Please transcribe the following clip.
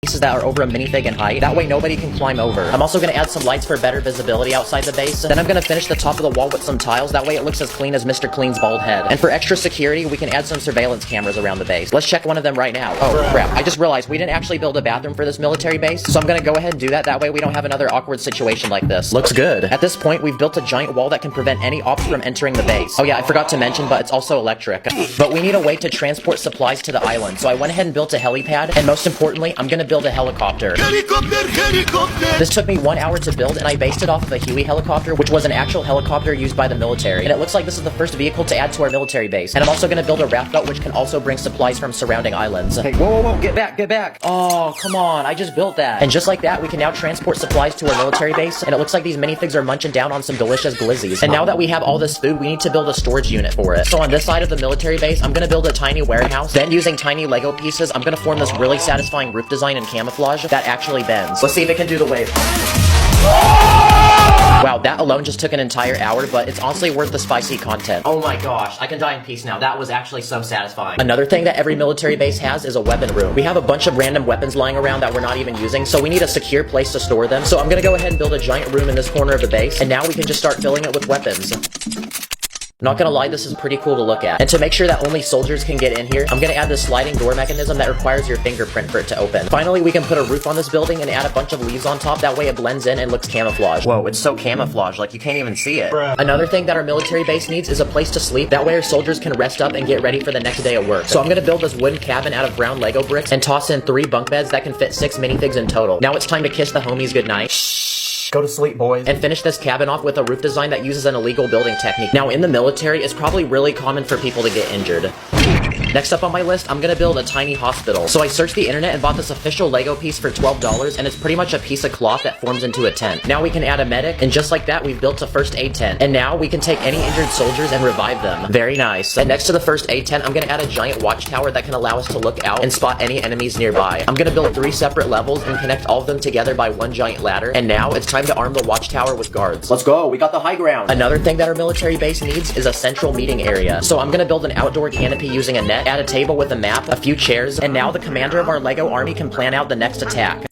pieces that are over a minifig in height. That way nobody can climb over. I'm also going to add some lights for better visibility outside the base. Then I'm going to finish the top of the wall with some tiles. That way it looks as clean as Mr. Clean's bald head. And for extra security, we can add some surveillance cameras around the base. Let's check one of them right now. Oh, crap. I just realized we didn't actually build a bathroom for this military base. So I'm going to go ahead and do that. That way we don't have another awkward situation like this. Looks good. At this point, we've built a giant wall that can prevent any ops from entering the base. Oh yeah, I forgot to mention, but it's also electric. But we need a way to transport supplies to the island. So I went ahead and built a helipad. And most importantly, I'm going to build a helicopter. Helicopter! This took me 1 hour to build, and I based it off of a Huey helicopter, which was an actual helicopter used by the military. And it looks like this is the first vehicle to add to our military base. And I'm also going to build a raft boat, which can also bring supplies from surrounding islands. Hey, whoa, get back, get back. Oh, come on, I just built that. And just like that, we can now transport supplies to our military base, and it looks like these minifigs are munching down on some delicious glizzies. And now that we have all this food, we need to build a storage unit for it. So on this side of the military base, I'm going to build a tiny warehouse. Then using tiny Lego pieces, I'm going to form this really satisfying roof design and camouflage that actually bends. Let's see if it can do the wave. Wow, that alone just took an entire hour, but it's honestly worth the spicy content. Oh my gosh, I can die in peace now. That was actually so satisfying. Another thing that every military base has is a weapon room. We have a bunch of random weapons lying around that we're not even using, so we need a secure place to store them. So I'm gonna go ahead and build a giant room in this corner of the base, and now we can just start filling it with weapons. Not gonna lie, this is pretty cool to look at. And to make sure that only soldiers can get in here, I'm gonna add this sliding door mechanism that requires your fingerprint for it to open. Finally, we can put a roof on this building and add a bunch of leaves on top. That way it blends in and looks camouflaged. Whoa, it's so camouflaged, like you can't even see it. Bruh. Another thing that our military base needs is a place to sleep. That way our soldiers can rest up and get ready for the next day of work. So I'm gonna build this wooden cabin out of brown Lego bricks and toss in 3 bunk beds that can fit 6 minifigs in total. Now it's time to kiss the homies goodnight. Go to sleep, boys. And finish this cabin off with a roof design that uses an illegal building technique. Now, in the military, it's probably really common for people to get injured. Next up on my list, I'm gonna build a tiny hospital. So I searched the internet and bought this official Lego piece for $12, and it's pretty much a piece of cloth that forms into a tent. Now we can add a medic, and just like that, we've built a first aid tent. And now we can take any injured soldiers and revive them. Very nice. And next to the first aid tent, I'm gonna add a giant watchtower that can allow us to look out and spot any enemies nearby. I'm gonna build 3 separate levels and connect all of them together by one giant ladder. And now it's time to arm the watchtower with guards. Let's go, we got the high ground. Another thing that our military base needs is a central meeting area. So I'm gonna build an outdoor canopy using a net, add a table with a map, a few chairs, and now the commander of our Lego army can plan out the next attack.